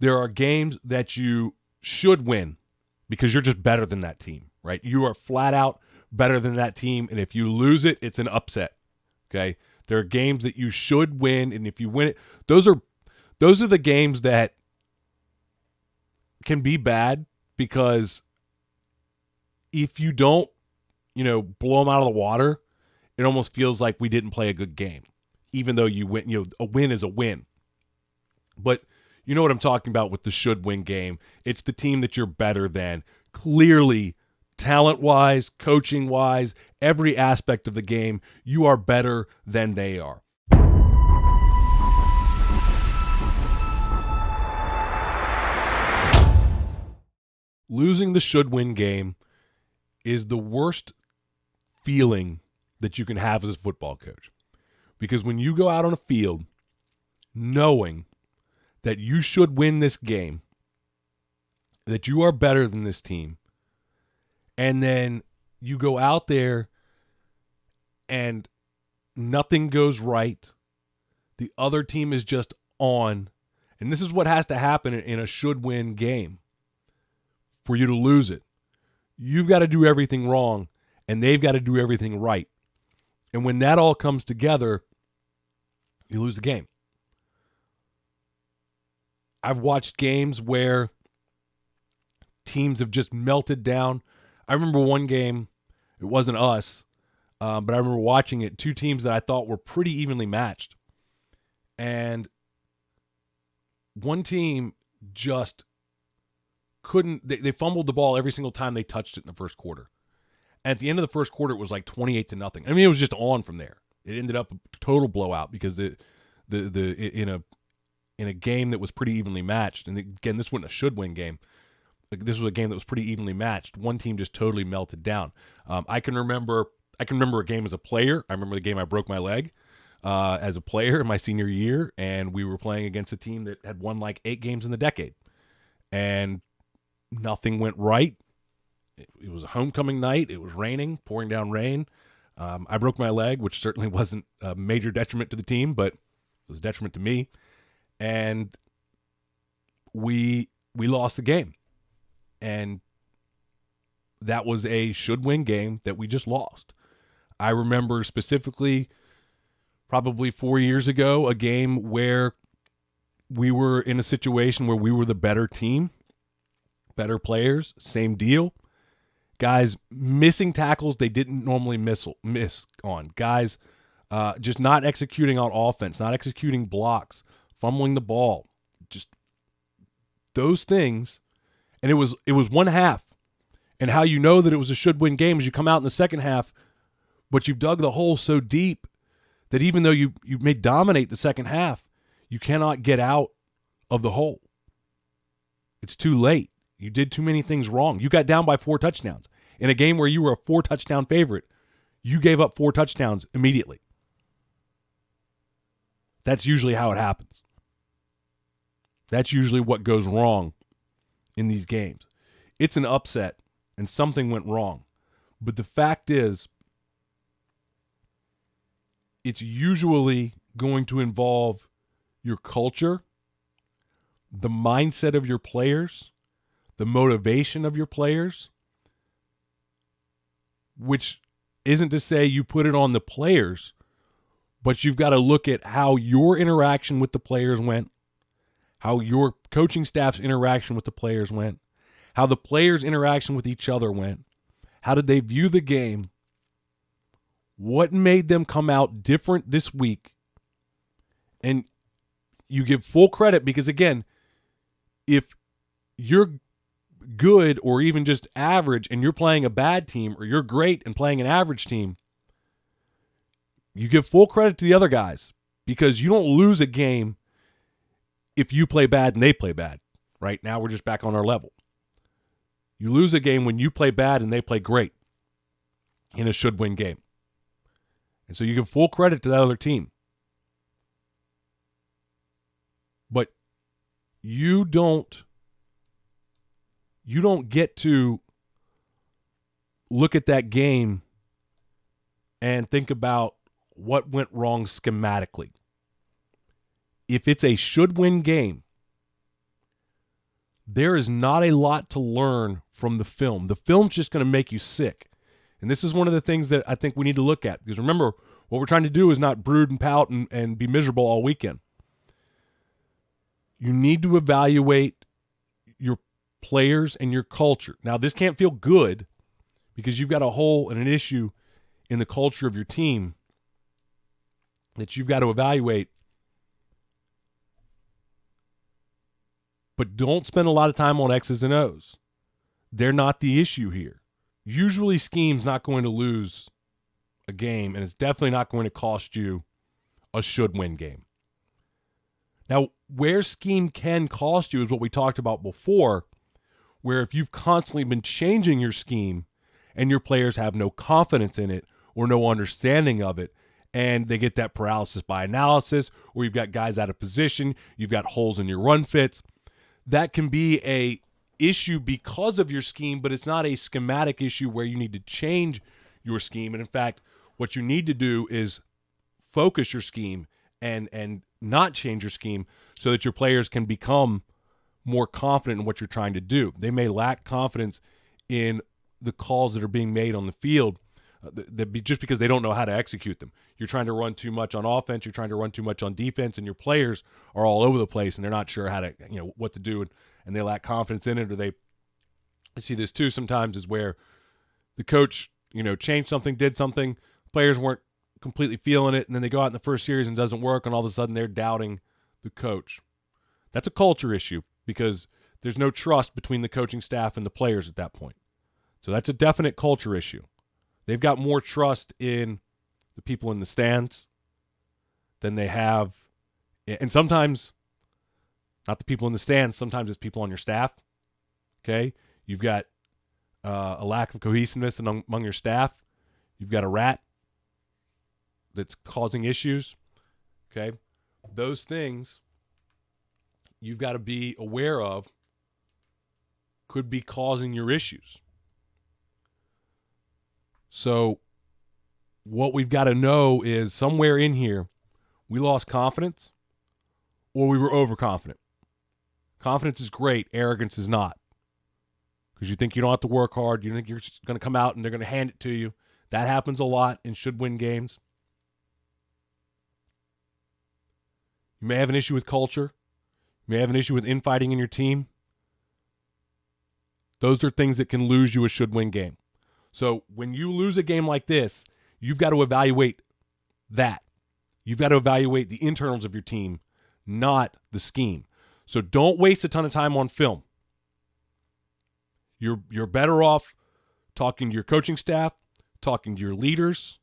There are games that you should win because you're just better than that team, right? You are flat out better than that team, and if you lose it, it's an upset, okay? There are games that you should win, and if you win it, those are the games that can be bad because if you don't, blow them out of the water, it almost feels like we didn't play a good game, even though you win. A win is a win. But you know what I'm talking about with the should win game. It's the team that you're better than. Clearly, talent-wise, coaching-wise, every aspect of the game, you are better than they are. Losing the should win game is the worst feeling that you can have as a football coach. Because when you go out on a field knowing that you should win this game, that you are better than this team, and then you go out there and nothing goes right, the other team is just on, and this is what has to happen in a should-win game for you to lose it. You've got to do everything wrong, and they've got to do everything right. And when that all comes together, you lose the game. I've watched games where teams have just melted down. I remember one game, it wasn't us, but I remember watching it, two teams that I thought were pretty evenly matched. And one team just couldn't, they fumbled the ball every single time they touched it in the first quarter. And at the end of the first quarter, it was like 28-0. I mean, it was just on from there. It ended up a total blowout because in a game that was pretty evenly matched, and again, this wasn't a should-win game. This was a game that was pretty evenly matched. One team just totally melted down. I can remember a game as a player. I remember the game I broke my leg as a player in my senior year, and we were playing against a team that had won like 8 games in the decade, and nothing went right. It was a homecoming night. It was raining, pouring down rain. I broke my leg, which certainly wasn't a major detriment to the team, but it was a detriment to me. And we lost the game. And that was a should-win game that we just lost. I remember specifically probably 4 years ago, a game where we were in a situation where we were the better team, better players, same deal. Guys missing tackles they didn't normally miss on. Guys just not executing on offense, not executing blocks, fumbling the ball. Just those things. And it was one half. And how you know that it was a should-win game is you come out in the second half, but you've dug the hole so deep that even though you may dominate the second half, you cannot get out of the hole. It's too late. You did too many things wrong. You got down by 4 touchdowns. In a game where you were a 4-touchdown favorite, you gave up 4 touchdowns immediately. That's usually how it happens. That's usually what goes wrong in these games. It's an upset, and something went wrong. But the fact is, it's usually going to involve your culture, the mindset of your players, the motivation of your players, which isn't to say you put it on the players, but you've got to look at how your interaction with the players went, how your coaching staff's interaction with the players went, how the players' interaction with each other went, how did they view the game, what made them come out different this week, and you give full credit because, again, if you're good or even just average and you're playing a bad team, or you're great and playing an average team, you give full credit to the other guys because you don't lose a game if you play bad and they play bad. Right now we're just back on our level. You lose a game when you play bad and they play great in a should-win game. And so you give full credit to that other team. But you don't get to look at that game and think about what went wrong schematically. If it's a should-win game, there is not a lot to learn from the film. The film's just going to make you sick. And this is one of the things that I think we need to look at. Because remember, what we're trying to do is not brood and pout and be miserable all weekend. You need to evaluate your players and your culture. Now, this can't feel good because you've got a hole and an issue in the culture of your team that you've got to evaluate. But don't spend a lot of time on X's and O's. They're not the issue here. Usually scheme's not going to lose a game, and it's definitely not going to cost you a should-win game. Now, where scheme can cost you is what we talked about before, where if you've constantly been changing your scheme and your players have no confidence in it or no understanding of it, and they get that paralysis by analysis, or you've got guys out of position, you've got holes in your run fits, that can be a issue because of your scheme, but it's not a schematic issue where you need to change your scheme. And in fact, what you need to do is focus your scheme and not change your scheme so that your players can become more confident in what you're trying to do. They may lack confidence in the calls that are being made on the field just because they don't know how to execute them. You're trying to run too much on offense, you're trying to run too much on defense, and your players are all over the place and they're not sure how to, what to do, and they lack confidence in it. Or I see this too sometimes, is where the coach, changed something, did something, players weren't completely feeling it, and then they go out in the first series and it doesn't work, and all of a sudden they're doubting the coach. That's a culture issue because there's no trust between the coaching staff and the players at that point. So that's a definite culture issue. They've got more trust in the people in the stands than they have, and sometimes not the people in the stands, sometimes it's people on your staff. Okay? You've got a lack of cohesiveness among your staff. You've got a rat that's causing issues. Okay? Those things you've got to be aware of could be causing your issues. So what we've got to know is somewhere in here we lost confidence or we were overconfident. Confidence is great. Arrogance is not. Because you think you don't have to work hard. You think you're just going to come out and they're going to hand it to you. That happens a lot and should win games. You may have an issue with culture. You may have an issue with infighting in your team. Those are things that can lose you a should-win game. So when you lose a game like this, you've got to evaluate that. You've got to evaluate the internals of your team, not the scheme. So don't waste a ton of time on film. You're better off talking to your coaching staff, talking to your leaders,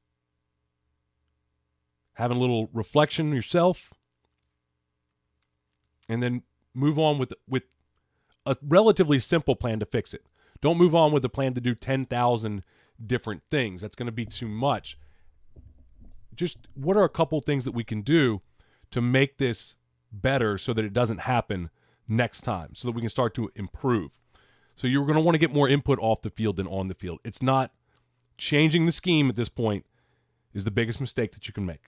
having a little reflection yourself, and then move on with a relatively simple plan to fix it. Don't move on with a plan to do 10,000 different things. That's going to be too much. Just what are a couple things that we can do to make this better so that it doesn't happen next time, so that we can start to improve? So you're going to want to get more input off the field than on the field. It's not changing the scheme at this point is the biggest mistake that you can make.